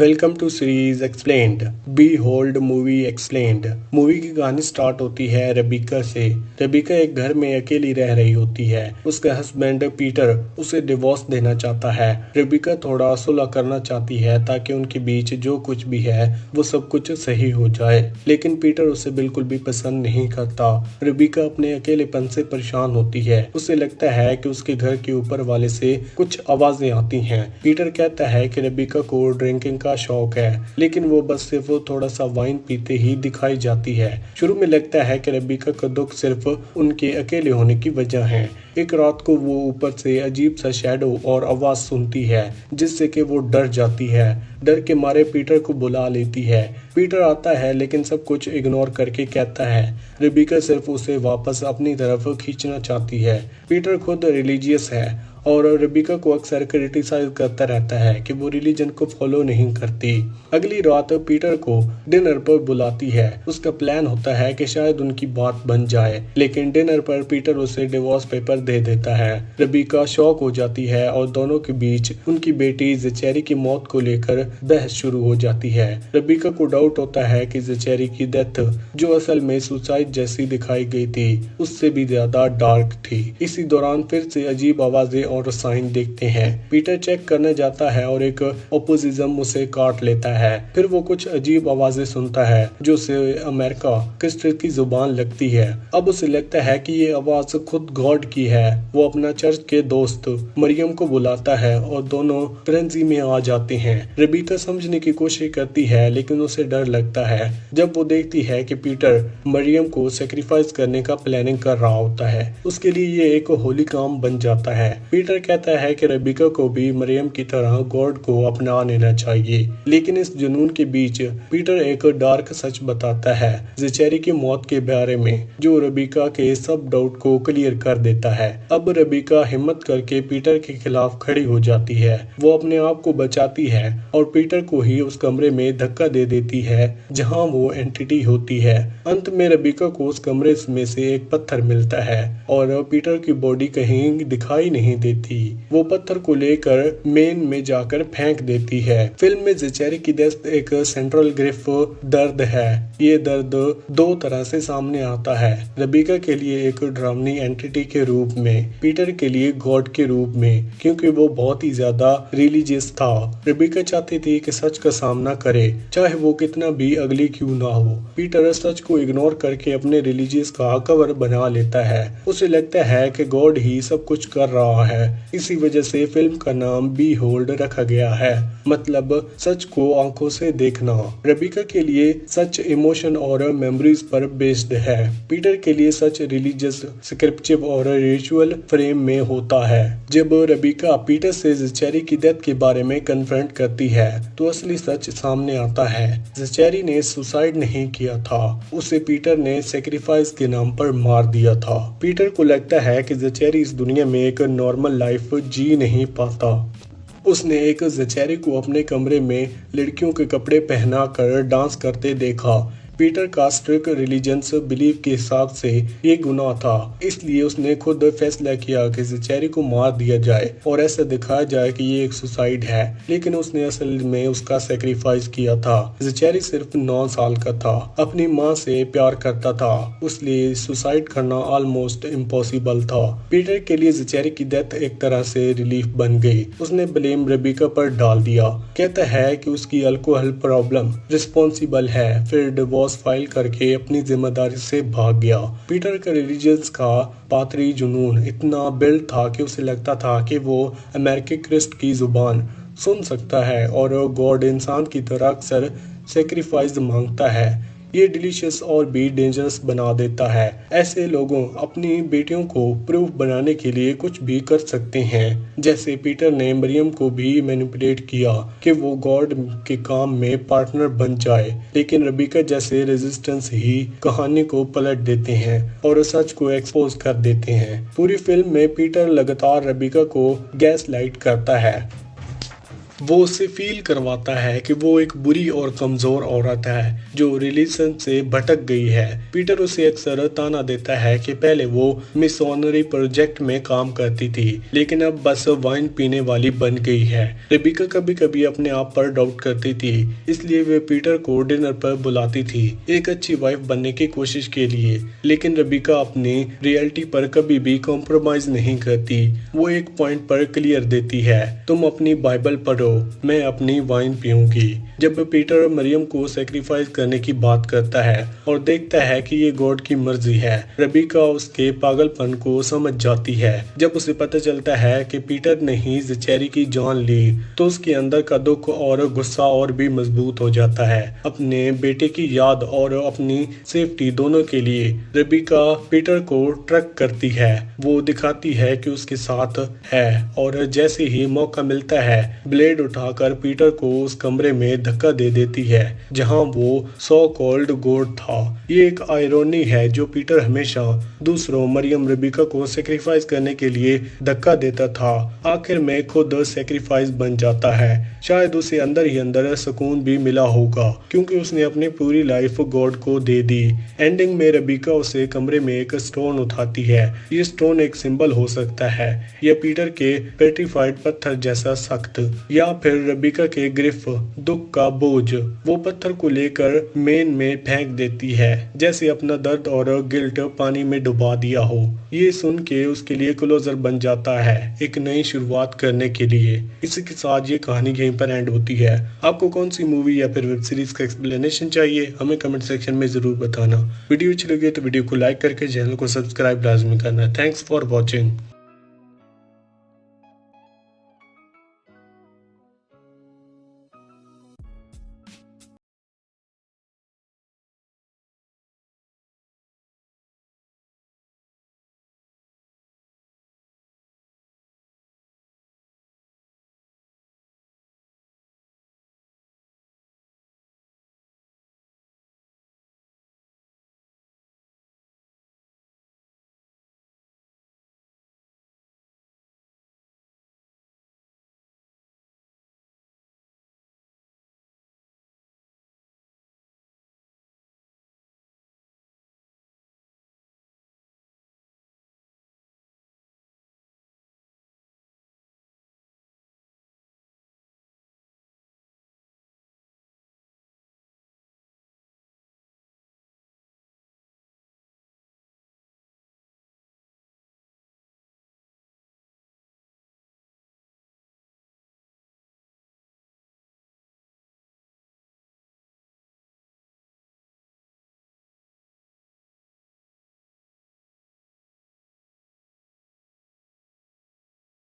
Welcome to series explained behold movie explained. Movie की कहानी start होती है रेबिका से। रेबिका एक घर में अकेली रह रही होती है। उसका हस्बैंड पीटर उसे डिवोर्स देना चाहता है। रेबिका थोड़ा सुलह करना चाहती है ताकि उनके बीच जो कुछ भी है वो सब कुछ सही हो जाए, लेकिन पीटर उसे बिल्कुल भी पसंद नहीं करता। रेबिका अपने अकेलेपन से परेशान होती है। उसे लगता है कि उसके घर के ऊपर वाले से कुछ आवाजें आती हैं। पीटर कहता है कि रेबिका को ड्रिंकिंग का शौक है, लेकिन वो बस सिर्फ थोड़ा सा वाइन पीते ही दिखाई जाती है। शुरू में लगता है कि रेबिका का दुख सिर्फ उनके अकेले होने की वजह है। एक रात को वो ऊपर से अजीब सा शैडो और आवाज सुनती है, जिससे कि वो डर जाती है। डर के मारे पीटर को बुला लेती है। पीटर आता है लेकिन सब कुछ इग्नोर करके कहता है रेबिका सिर्फ उसे वापस अपनी तरफ खींचना चाहती है। पीटर खुद रिलीजियस है और रेबिका को अक्सर क्रिटिसाइज करता रहता है कि वो रिलीजन को फॉलो नहीं करती। अगली रात पीटर को डिनर पर बुलाती है। उसका प्लान होता है कि शायद उनकी बात बन जाए, लेकिन डिनर पर पीटर उसे डिवोर्स पेपर दे देता है। रेबिका शॉक हो जाती है और दोनों के बीच उनकी बेटी ज़ेचेरी की मौत को लेकर बहस शुरू हो जाती है। रेबिका को डाउट होता है कि ज़ेचेरी की डेथ, जो असल में सुसाइड जैसी दिखाई गई थी, उससे भी ज्यादा डार्क थी। इसी दौरान फिर से अजीब आवाजें और साइन देखते हैं। पीटर चेक करने जाता है और एक ओपोजिज्म उसे काट लेता है। फिर वो कुछ अजीब आवाजें सुनता है जो उसे अमेरिका क्रिस्टल की जुबान लगती है। अब उसे लगता है कि ये आवाज खुद गॉड की है। वो अपना चर्च के दोस्त मरियम को बुलाता है और दोनों फ्रेंजी में आ जाते हैं। रेबिका समझने की कोशिश करती है, लेकिन उसे डर लगता है जब वो देखती है कि पीटर मरियम को सेक्रीफाइस करने का प्लानिंग कर रहा होता है। उसके लिए ये एक होली काम बन जाता है। पीटर कहता है कि रेबिका को भी मरियम की तरह गॉड को अपना लेना चाहिए, लेकिन इस जुनून के बीच पीटर एक डार्क सच बताता है ज़ेचेरी की मौत के बारे में, जो रेबिका के सब डाउट को क्लियर कर देता है। अब रेबिका हिम्मत करके पीटर के खिलाफ खड़ी हो जाती है। वो अपने आप को बचाती है और पीटर को ही उस कमरे में धक्का दे देती है जहां वो एंटिटी होती है। अंत में रेबिका को उस कमरे में से एक पत्थर मिलता है और पीटर की बॉडी कहीं दिखाई नहीं देती। वो पत्थर को लेकर मेन में जाकर फेंक देती है। फिल्म में ज़ेचेरी की डेथ एक सेंट्रल ग्रिफ दर्द है। ये दर्द दो तरह से सामने आता है, रेबिका के लिए एक डरावनी एंटिटी के रूप में, पीटर के लिए गॉड के रूप में, क्योंकि वो बहुत ही ज्यादा रिलीजियस था। रेबिका चाहती थी कि सच का सामना करे, चाहे वो कितना भी अगली क्यों ना हो। पीटर सच को इग्नोर करके अपने रिलीजियस का कवर बना लेता है। उसे लगता है कि गॉड ही सब कुछ कर रहा है। इसी वजह से फिल्म का नाम बी होल्ड रखा गया है, मतलब सच को आंखों से देखना। रेबिका के लिए सच इमोशन और मेमोरीज पर बेस्ड है। पीटर के लिए सच रिलीजियस, स्क्रिप्चर और रिचुअल फ्रेम में होता है। जब रेबिका पीटर से ज़ेचेरी की डेथ के बारे में कन्फ्रंट करती है तो असली सच सामने आता है। ज़ेचेरी ने सुसाइड नहीं किया था, उसे पीटर ने सेक्रीफाइस के नाम पर मार दिया था। पीटर को लगता है कि ज़ेचेरी इस दुनिया में एक नॉर्मल लाइफ जी नहीं पाता। उसने एक ज़ेचेरी को अपने कमरे में लड़कियों के कपड़े पहना कर डांस करते देखा। पीटर का स्ट्रिक्ट रिलीजियस बिलीफ के हिसाब से ये गुनाह था, इसलिए उसने खुद फैसला किया कि ज़ेचेरी को मार दिया जाए और ऐसा दिखाया जाए कि ये एक सुसाइड है, लेकिन उसने असल में उसका सेक्रीफाइस किया था। ज़ेचेरी सिर्फ 9 साल का था, अपनी माँ से प्यार करता था, इसलिए सुसाइड करना ऑलमोस्ट इम्पॉसिबल था। पीटर के लिए ज़ेचेरी की डेथ एक तरह से रिलीफ बन गई। उसने ब्लेम रेबिका पर डाल दिया, कहता है कि उसकी अल्कोहल प्रॉब्लम रिस्पॉन्सिबल है, फिर डिवोर्स फाइल करके अपनी जिम्मेदारी से भाग गया। पीटर का रिलीजियस का पादरी जुनून इतना बिल्ड था कि उसे लगता था कि वो अमेरिकी क्रिस्ट की जुबान सुन सकता है और गॉड इंसान की तरह अक्सर सेक्रीफाइस मांगता है। ये डिलीशियस और भी डेंजरस बना देता है। ऐसे लोगों अपनी बेटियों को प्रूफ बनाने के लिए कुछ भी कर सकते हैं, जैसे पीटर ने मरियम को भी मैनिपुलेट किया कि वो गॉड के काम में पार्टनर बन जाए, लेकिन रेबिका जैसे रेजिस्टेंस ही कहानी को पलट देते हैं और सच को एक्सपोज कर देते हैं। पूरी फिल्म में पीटर लगातार रेबिका को गैस लाइट करता है। वो उसे फील करवाता है कि वो एक बुरी और कमजोर औरत है जो रिलीजन से भटक गई है। पीटर उसे अक्सर ताना देता है कि पहले वो मिशनरी प्रोजेक्ट में काम करती थी लेकिन अब बस वाइन पीने वाली बन गई है। रेबिका कभी कभी अपने आप पर डाउट करती थी, इसलिए वे पीटर को डिनर पर बुलाती थी एक अच्छी वाइफ बनने की कोशिश के लिए। लेकिन रेबिका अपनी रियलिटी पर कभी भी कॉम्प्रोमाइज नहीं करती। वो एक पॉइंट पर क्लियर देती है, तुम अपनी बाइबल पढ़ो, मैं अपनी वाइन पीऊंगी। जब पीटर मरियम को सेक्रीफाइस करने की बात करता है और देखता है कि ये गॉड की मर्जी है, रेबिका उसके पागलपन को समझ जाती है। जब उसे पता चलता है कि पीटर ने ही जेचेरी की जान ली तो उसके अंदर का दुख और गुस्सा और भी मजबूत हो जाता है। अपने बेटे की याद और अपनी सेफ्टी दोनों के लिए रेबिका पीटर को ट्रक करती है। वो दिखाती है कि उसके साथ है और जैसे ही मौका मिलता है ब्लेड उठाकर पीटर को उस कमरे में धक्का दे देती है जहां वो सो कॉल्ड गॉड था। ये एक आयरनी है जो पीटर हमेशा दूसरों मरियम रेबिका को सेक्रीफाइस करने के लिए धक्का देता था, आखिर में खुद सेक्रीफाइस बन जाता है। शायद उसे अंदर ही अंदर सुकून भी मिला होगा क्योंकि उसने अपनी पूरी लाइफ गॉड को दे दी। एंडिंग में रेबिका उसे कमरे में एक स्टोन उठाती है। ये स्टोन एक सिंबल हो सकता है या पीटर के पेट्रीफाइड पत्थर जैसा सख्त, या फिर रेबिका के ग्रिफ दुख का बोझ। वो पत्थर को लेकर मेन में फेंक देती है जैसे अपना दर्द और गिल्ट पानी में डुबा दिया हो। ये सुन के उसके लिए क्लोजर बन जाता है एक नई शुरुआत करने के लिए। इसी के साथ ये कहानी यहीं पर एंड होती है। आपको कौन सी मूवी या फिर वेब सीरीज का एक्सप्लेनेशन चाहिए हमें कमेंट सेक्शन में जरूर बताना। वीडियो अच्छी लगी तो वीडियो को लाइक करके चैनल को सब्सक्राइब लाजमी करना। Thanks for watching.